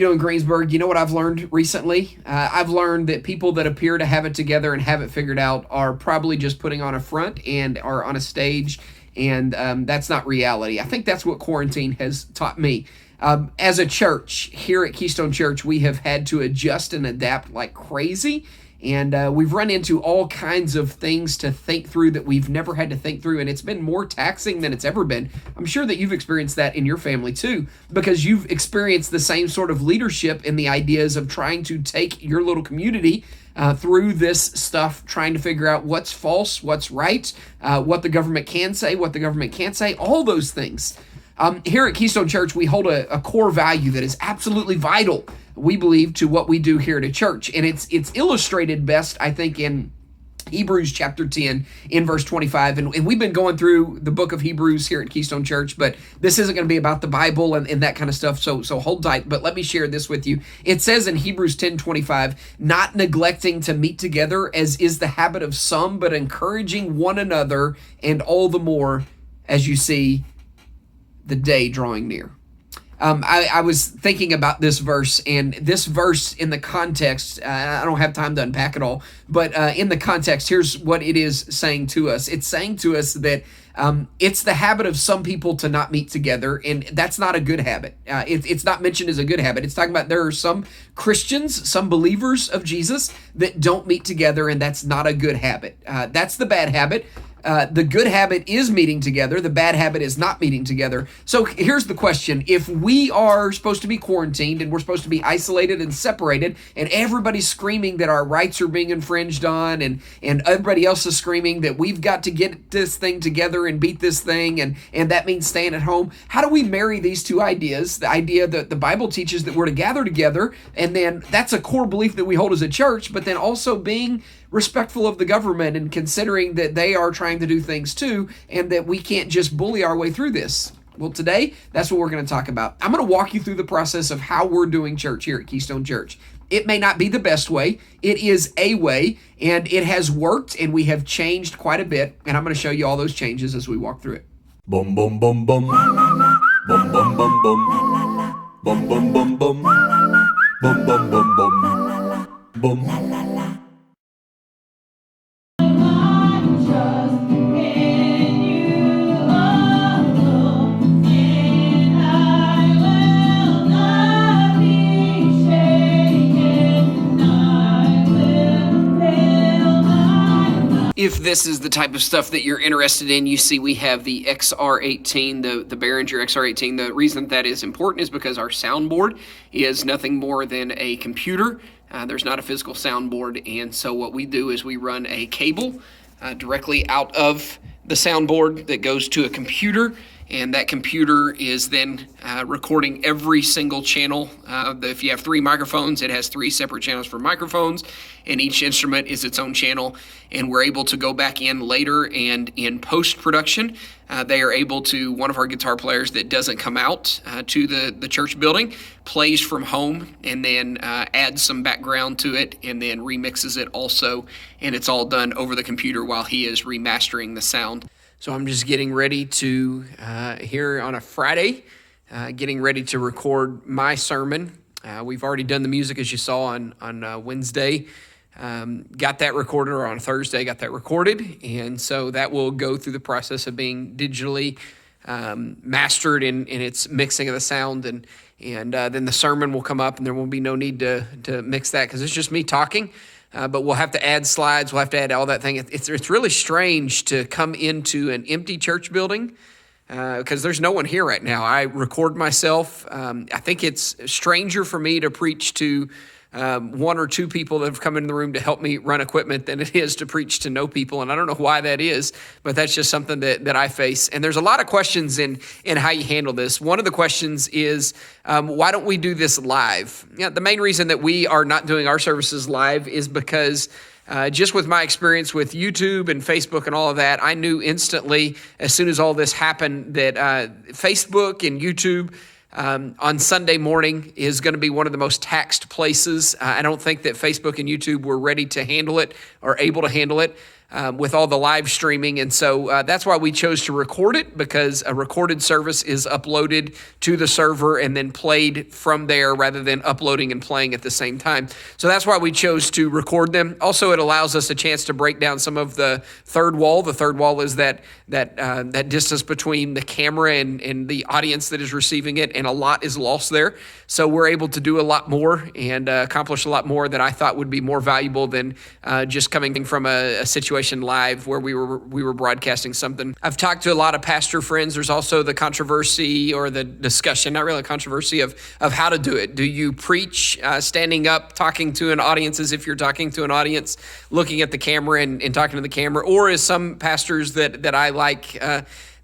In Greensburg, you know what I've learned recently? I've learned that people that appear to have it together and have it figured out are probably just putting on a front and are on a stage, and that's not reality. I think that's what quarantine has taught me. As a church, here at Keystone Church, we have had to adjust and adapt like crazy. And we've run into all kinds of things to think through that we've never had to think through. And it's been more taxing than it's ever been. I'm sure that you've experienced that in your family too, because you've experienced the same sort of leadership in the ideas of trying to take your little community through this stuff, trying to figure out what's false, what's right, what the government can say, what the government can't say, all those things. Here at Keystone Church, we hold a core value that is absolutely vital, we believe, to what we do here at a church. And it's illustrated best, I think, in Hebrews chapter 10 in verse 25. And we've been going through the book of Hebrews here at Keystone Church, but this isn't going to be about the Bible and that kind of stuff. So hold tight, but let me share this with you. It says in Hebrews 10:25, not neglecting to meet together as is the habit of some, but encouraging one another, and all the more as you see the day drawing near. I was thinking about this verse, and this verse in the context, I don't have time to unpack it all, but in the context, here's what it is saying to us. It's saying to us that it's the habit of some people to not meet together, and that's not a good habit. It's not mentioned as a good habit. It's talking about there are some Christians, some believers of Jesus that don't meet together, and that's not a good habit. That's the bad habit. The good habit is meeting together. The bad habit is not meeting together. So here's the question. If we are supposed to be quarantined and we're supposed to be isolated and separated, and everybody's screaming that our rights are being infringed on, and everybody else is screaming that we've got to get this thing together and beat this thing, and that means staying at home, how do we marry these two ideas? The idea that the Bible teaches that we're to gather together, and then that's a core belief that we hold as a church, but then also being respectful of the government and considering that they are trying to do things too, and that we can't just bully our way through this. Well, today, that's what we're going to talk about. I'm going to walk you through the process of how we're doing church here at Keystone Church. It may not be the best way. It is a way, and it has worked, and we have changed quite a bit, and I'm going to show you all those changes as we walk through it. Bum bum bum bum. Bum bum bum bum. Bum bum bum bum. Bum bum bum bum. Bum. If this is the type of stuff that you're interested in, you see we have the XR18, the Behringer XR18. The reason that is important is because our soundboard is nothing more than a computer. There's not a physical soundboard, and so what we do is we run a cable directly out of the soundboard that goes to a computer, and that computer is then recording every single channel. If you have 3 microphones, it has 3 separate channels for microphones, and each instrument is its own channel, and we're able to go back in later, and in post-production, they are able to, one of our guitar players that doesn't come out to the church building, plays from home, and then adds some background to it, and then remixes it also, and it's all done over the computer while he is remastering the sound. So I'm just getting ready to, here on a Friday, getting ready to record my sermon. We've already done the music, as you saw, on Wednesday. Got that recorded, or on Thursday, got that recorded. And so that will go through the process of being digitally mastered in its mixing of the sound. And then the sermon will come up, and there will be no need to mix that because it's just me talking. But we'll have to add slides. We'll have to add all that thing. It's really strange to come into an empty church building because there's no one here right now. I record myself. I think it's stranger for me to preach to 1 or 2 people that have come into the room to help me run equipment than it is to preach to no people. And I don't know why that is, but that's just something that I face. And there's a lot of questions in how you handle this. One of the questions is, why don't we do this live? The main reason that we are not doing our services live is because just with my experience with YouTube and Facebook and all of that, I knew instantly as soon as all this happened that Facebook and YouTube on Sunday morning is going to be one of the most taxed places. I don't think that Facebook and YouTube were ready to handle it or able to handle it. with all the live streaming. And so that's why we chose to record it, because a recorded service is uploaded to the server and then played from there rather than uploading and playing at the same time. So that's why we chose to record them. Also, it allows us a chance to break down some of the third wall. The third wall is that distance between the camera and the audience that is receiving it, and a lot is lost there. So we're able to do a lot more and accomplish a lot more that I thought would be more valuable than just coming from a situation live where we were broadcasting something. I've talked to a lot of pastor friends. There's also the controversy or the discussion, not really a controversy, of how to do it. Do you preach standing up, talking to an audience as if you're talking to an audience, looking at the camera and talking to the camera? Or as some pastors that I like,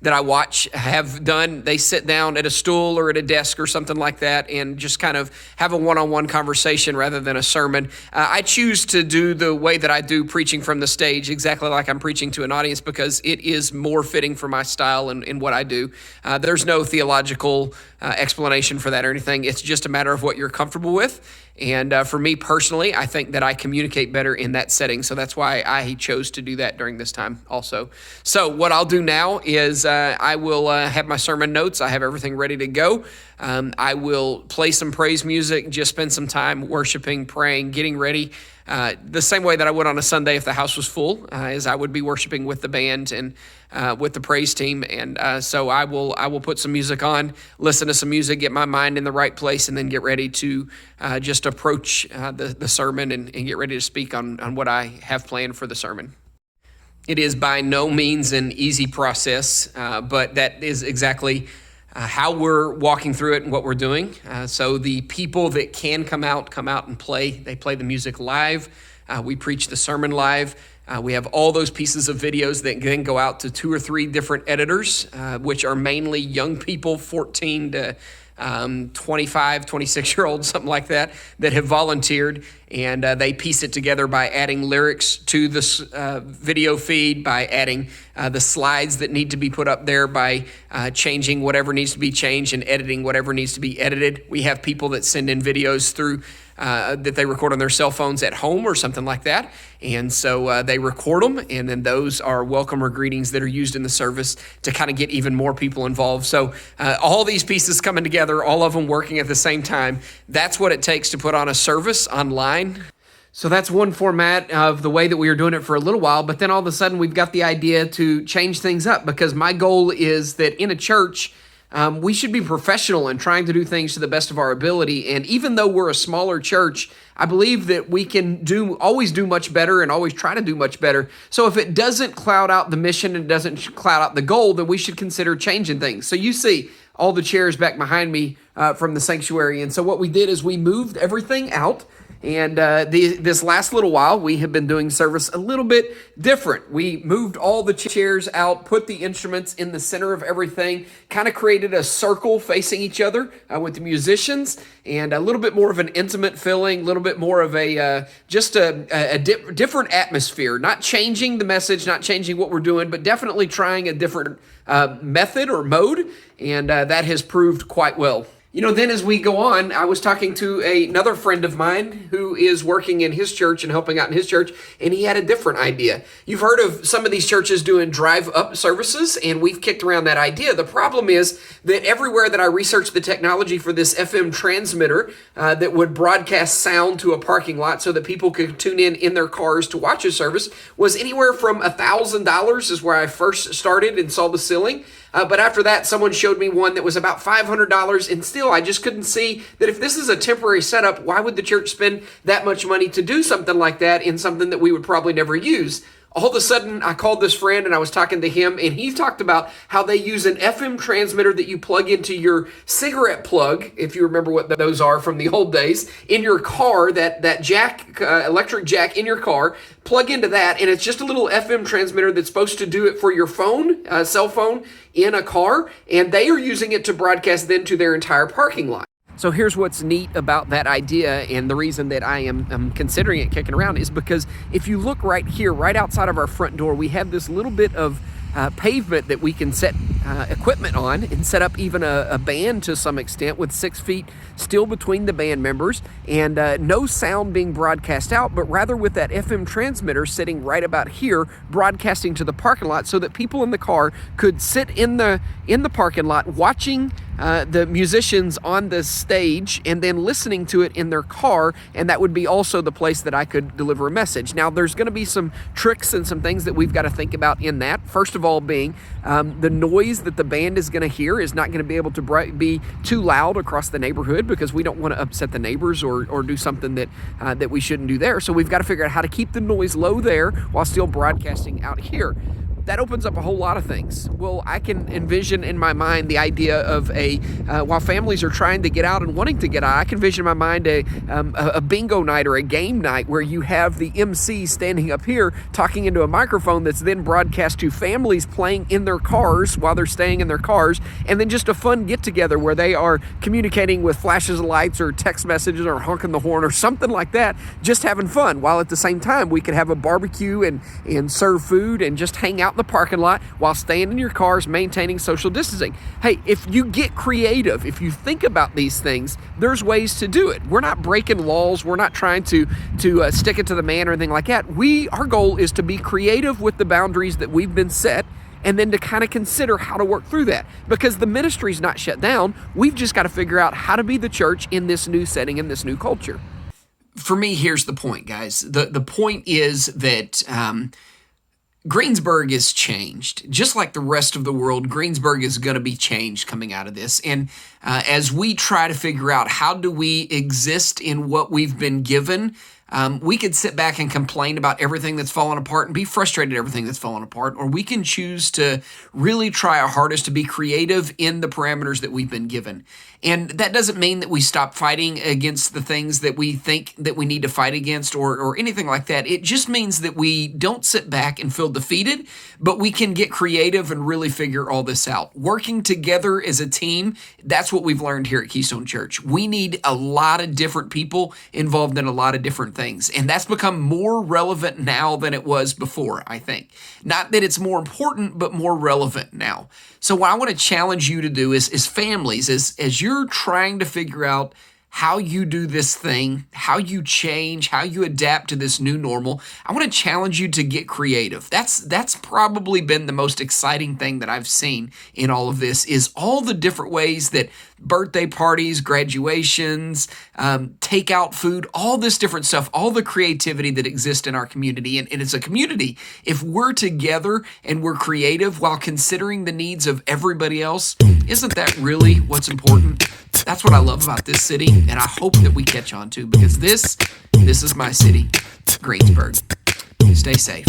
that I watch have done, they sit down at a stool or at a desk or something like that and just kind of have a one-on-one conversation rather than a sermon. I choose to do the way that I do, preaching from the stage, exactly like I'm preaching to an audience, because it is more fitting for my style and what I do. There's no theological explanation for that or anything. It's just a matter of what you're comfortable with. And for me personally, I think that I communicate better in that setting. So that's why I chose to do that during this time also. So what I'll do now is I will have my sermon notes. I have everything ready to go. I will play some praise music, just spend some time worshiping, praying, getting ready. The same way that I would on a Sunday if the house was full, as I would be worshiping with the band and with the praise team. And so I will put some music on, listen to some music, get my mind in the right place, and then get ready to just approach the sermon and get ready to speak on what I have planned for the sermon. It is by no means an easy process, but that is exactly how we're walking through it and what we're doing. So the people that can come out and play. They play the music live. We preach the sermon live. We have all those pieces of videos that then go out to 2 or 3 different editors, which are mainly young people, 14 to 25, 26-year-olds, something like that have volunteered, and they piece it together by adding lyrics to this video feed, by adding the slides that need to be put up there, by changing whatever needs to be changed and editing whatever needs to be edited. We have people that send in videos through that they record on their cell phones at home or something like that. And so they record them, and then those are welcome or greetings that are used in the service to kind of get even more people involved. So all these pieces coming together, all of them working at the same time, that's what it takes to put on a service online. So that's one format of the way that we were doing it for a little while, but then all of a sudden we've got the idea to change things up, because my goal is that in a church, we should be professional and trying to do things to the best of our ability. And even though we're a smaller church, I believe that we can always do much better and always try to do much better. So if it doesn't cloud out the mission and doesn't cloud out the goal, then we should consider changing things. So you see all the chairs back behind me from the sanctuary. And so what we did is we moved everything out. And this last little while, we have been doing service a little bit different. We moved all the chairs out, put the instruments in the center of everything, kind of created a circle facing each other with the musicians, and a little bit more of an intimate feeling, a little bit more of a different atmosphere. Not changing the message, not changing what we're doing, but definitely trying a different method or mode, and that has proved quite well. You know, then as we go on, I was talking to another friend of mine who is working in his church and helping out in his church, and he had a different idea. You've heard of some of these churches doing drive-up services, and we've kicked around that idea. The problem is that everywhere that I researched the technology for this FM transmitter that would broadcast sound to a parking lot so that people could tune in their cars to watch a service was anywhere from $1,000 is where I first started and saw the ceiling. But after that, someone showed me one that was about $500, and still I just couldn't see that if this is a temporary setup, why would the church spend that much money to do something like that in something that we would probably never use? All of a sudden, I called this friend and I was talking to him, and he talked about how they use an FM transmitter that you plug into your cigarette plug, if you remember what those are from the old days, in your car, that jack, electric jack in your car, plug into that, and it's just a little FM transmitter that's supposed to do it for your phone, cell phone, in a car, and they are using it to broadcast then to their entire parking lot. So here's what's neat about that idea, and the reason that I am considering it kicking around is because if you look right here, right outside of our front door, we have this little bit of pavement that we can set equipment on and set up even a band to some extent with 6 feet still between the band members, and no sound being broadcast out, but rather with that FM transmitter sitting right about here broadcasting to the parking lot so that people in the car could sit in the parking lot watching the musicians on the stage and then listening to it in their car, and that would be also the place that I could deliver a message. Now, there's going to be some tricks and some things that we've got to think about in that. First of all being the noise that the band is going to hear is not going to be able to be too loud across the neighborhood, because we don't want to upset the neighbors or do something that we shouldn't do there. So we've got to figure out how to keep the noise low there while still broadcasting out here. That opens up a whole lot of things. Well, I can envision in my mind the idea of while families are trying to get out and wanting to get out, I can envision in my mind a bingo night or a game night where you have the MC standing up here talking into a microphone that's then broadcast to families playing in their cars while they're staying in their cars, and then just a fun get-together where they are communicating with flashes of lights or text messages or honking the horn or something like that, just having fun, while at the same time we could have a barbecue and serve food and just hang out in the parking lot while staying in your cars, maintaining social distancing. Hey, if you get creative, if you think about these things, there's ways to do it. We're not breaking laws. We're not trying to stick it to the man or anything like that. Our goal is to be creative with the boundaries that we've been set, and then to kind of consider how to work through that, because the ministry's not shut down. We've just got to figure out how to be the church in this new setting, in this new culture. For me, here's the point, guys. The point is that Greensburg is changed. Just like the rest of the world, Greensburg is going to be changed coming out of this. And as we try to figure out how do we exist in what we've been given, we could sit back and complain about everything that's fallen apart and be frustrated at everything that's fallen apart, or we can choose to really try our hardest to be creative in the parameters that we've been given. And that doesn't mean that we stop fighting against the things that we think that we need to fight against or anything like that. It just means that we don't sit back and feel defeated, but we can get creative and really figure all this out. Working together as a team, that's what we've learned here at Keystone Church. We need a lot of different people involved in a lot of different things, and that's become more relevant now than it was before, I think. Not that it's more important, but more relevant now. So what I want to challenge you to do is families, as you're trying to figure out how you do this thing, how you change, how you adapt to this new normal, I want to challenge you to get creative. That's probably been the most exciting thing that I've seen in all of this, is all the different ways that birthday parties, graduations, takeout food, all this different stuff, all the creativity that exists in our community. And it's a community. If we're together and we're creative while considering the needs of everybody else, isn't that really what's important? That's what I love about this city, and I hope that we catch on to, because this is my city, Greensburg. Stay safe.